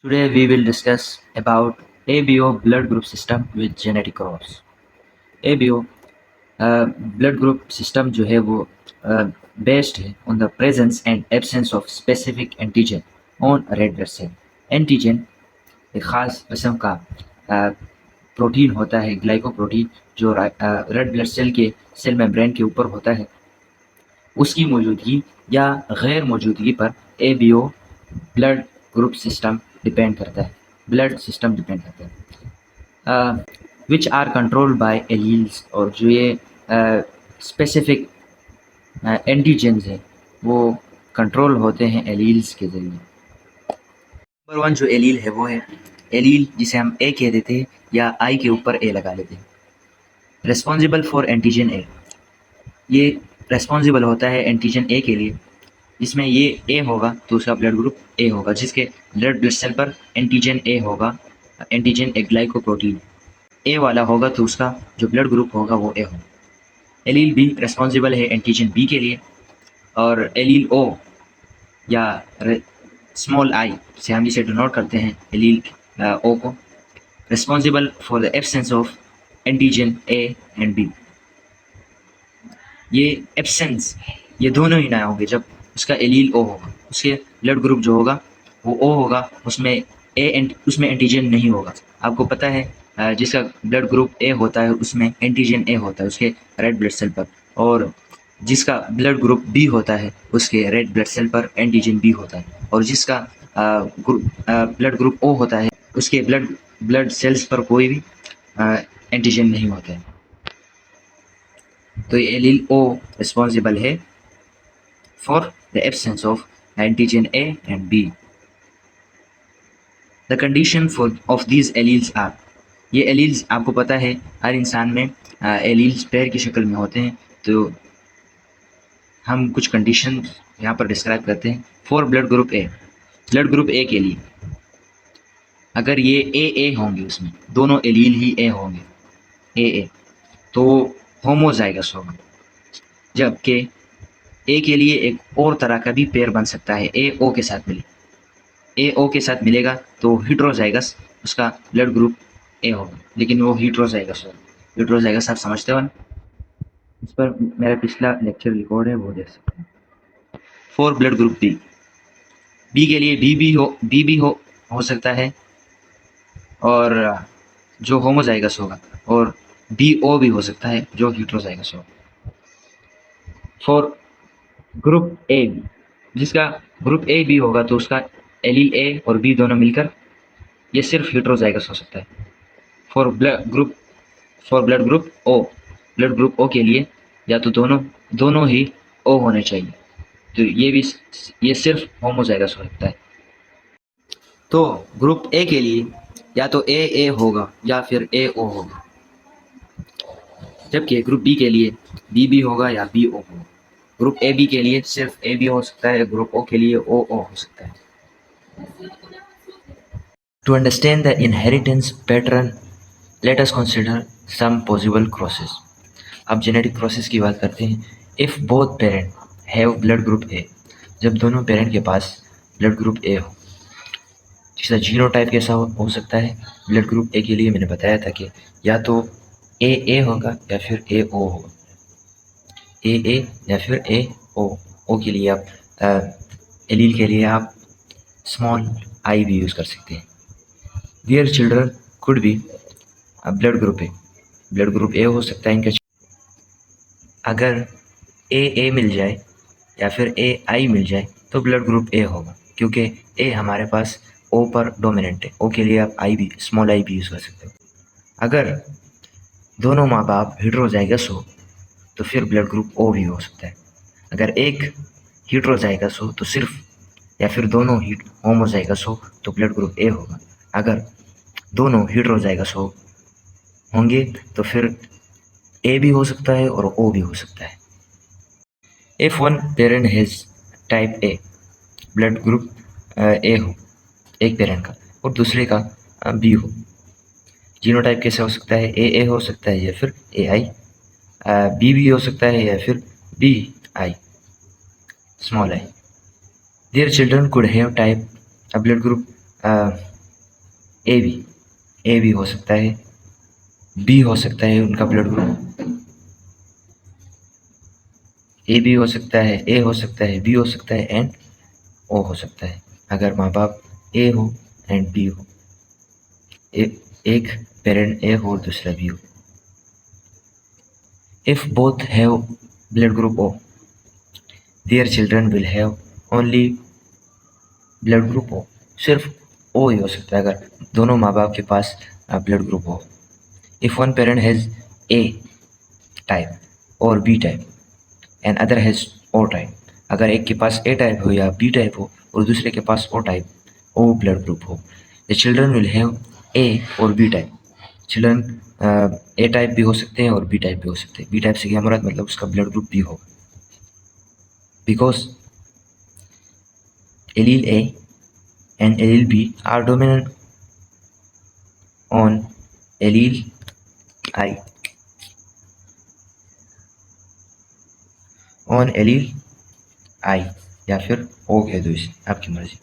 Today we will discuss about ABO blood group system with genetic cross. ABO blood group system जो है वो based है on the presence and absence of specific antigen on red blood cell. Antigen एक खास किस्म का protein होता है, ग्लाइकोप्रोटीन, जो रेड ब्लड सेल के सेल मेम्ब्रेन के ऊपर होता है। उसकी मौजूदगी या गैर मौजूदगी पर ABO blood group system depend करता है, ब्लड सिस्टम डिपेंड करता है, which are controlled by alleles. और जो ये स्पेसिफिक एंटीजेंस है वो कंट्रोल होते हैं एलील्स के ज़रिए। नंबर वन जो एलील है वो है एलील जिसे हम ए कह देते हैं या आई के ऊपर ए लगा लेते हैं। रिस्पॉन्सिबल फॉर एंटीजन ए, ये रेस्पॉन्सिबल होता है एंटीजन ए के लिए। जिसमें ये ए होगा तो उसका ब्लड ग्रुप ए होगा, जिसके रेड ब्लड सेल पर एंटीजन ए होगा। एंटीजन एक ग्लाइकोप्रोटीन ए वाला होगा तो उसका जो ब्लड ग्रुप होगा वो ए होगा। एलील बी रेस्पॉन्सिबल है एंटीजन बी के लिए, और एलील ओ या स्मॉल आई से हम जिसे डिनोट करते हैं एलील ओ को, responsible for the absence of antigen A and B. ये एब्सेंस, ये दोनों ही ना होंगे जब उसका एलील ओ होगा, उसके ब्लड ग्रुप जो होगा वो ओ होगा, उसमें उसमें एंटीजन नहीं होगा। आपको पता है जिसका ब्लड ग्रुप ए होता है उसमें एंटीजन ए होता है उसके रेड ब्लड सेल पर, और जिसका ब्लड ग्रुप बी होता है उसके रेड ब्लड सेल पर एंटीजन बी होता है, और जिसका ब्लड ग्रुप ओ होता है उसके ब्लड सेल्स पर कोई भी एंटीजन नहीं होता है। तो ये एलील ओ रिस्पॉन्सिबल है for the absence of antigen A and B. The condition for of these alleles are, ये एलील्स आपको पता है हर इंसान में एलील्स पेयर की शक्ल में होते हैं। तो हम कुछ कंडीशन यहाँ पर डिस्क्राइब करते हैं। For blood group A, blood group ए के लिए अगर ये ए होंगे, उसमें दोनों एलील ही ए होंगे ए, तो होमोजाइगस होगा। जबकि ए के लिए एक और तरह का भी पेयर बन सकता है, ए ओ के साथ मिलेगा तो हिट्रोजाइगस, उसका ब्लड ग्रुप ए होगा, लेकिन वो हिट्रोजाइगस होगा। हिट्रोजाइगस आप समझते हो ना, इस पर मेरा पिछला लेक्चर रिकॉर्ड है, वो देख सकते हैं। फॉर ब्लड ग्रुप बी के लिए बी भी हो सकता है, और जो होमोजाइगस होगा, और बी ओ भी हो सकता है जो हिट्रोजाइगस होगा। फॉर ग्रुप ए बी, जिसका ग्रुप ए बी होगा तो उसका एलील ए और बी दोनों मिलकर ये सिर्फ हिट्रोजाइगस हो सकता है। For blood group O, blood group O के लिए या तो दोनों ही ओ होने चाहिए, तो ये सिर्फ होमोजाइगस हो सकता है। तो ग्रुप ए के लिए या तो ए होगा या फिर ए ओ होगा, जबकि ग्रुप बी के लिए बी होगा या बी ओ होगा। ग्रुप ए बी के लिए सिर्फ ए बी हो सकता है, ग्रुप ओ के लिए ओ हो सकता है। To understand the inheritance pattern, let us consider some possible crosses. अब जेनेटिक क्रॉसेस की बात करते हैं। If both parent have blood group ए, जब दोनों पेरेंट के पास ब्लड ग्रुप ए हो, जिसका जीनोटाइप कैसा हो सकता है ब्लड ग्रुप ए के लिए, मैंने बताया था कि या तो ए होगा या फिर ए ओ होगा। ए या फिर ए ओ के लिए आप एलील के लिए आप स्मॉल आई भी यूज़ कर सकते हैं। There children could be blood group ए हो सकता है इनका। अगर ए मिल जाए या फिर ए आई मिल जाए तो ब्लड ग्रुप ए होगा, क्योंकि ए हमारे पास ओ पर डोमिनेंट है। ओ के लिए आप स्मॉल आई भी यूज़ कर सकते हो। अगर दोनों माँ बाप हिट्रोजाइगस हो तो फिर ब्लड ग्रुप ओ भी हो सकता है। अगर एक हिट्रोजाइगस हो तो सिर्फ, या फिर दोनों होमोजाइगस हो तो ब्लड ग्रुप ए होगा। अगर दोनों हिट्रोजाइगस होंगे तो फिर ए भी हो सकता है और ओ भी हो सकता है। If one parent has type A, blood group ए हो एक पेरेंट का और दूसरे का बी हो, जीनोटाइप कैसे हो सकता है? ए हो सकता है या फिर ए आई, बी भी हो सकता है या फिर B I, small I. Their children could have type blood group A भी हो सकता है, बी हो सकता है उनका ब्लड ग्रुप, ए भी हो सकता है, ए हो सकता है, बी हो सकता है एंड ओ हो सकता है। अगर माँ बाप ए हो एंड बी हो, एक पेरेंट ए हो और दूसरा बी हो। If both have blood group O, their children will have only blood group O. सिर्फ ओ ही हो सकता है अगर दोनों माँ बाप के पास ब्लड ग्रुप हो। If one parent has A type और B type and other has O type, अगर एक के पास ए टाइप हो या बी टाइप हो और दूसरे के पास ओ टाइप, ओ ब्लड ग्रुप हो, the children will have a और B type. Children A type भी हो सकते हैं और बी टाइप भी हो सकते हैं। बी टाइप से क्या मुराद, मतलब उसका ब्लड ग्रुप बी होगा, because allele A and allele B are dominant on allele I, on allele I, या फिर O कह दो इसे, आपकी मर्जी।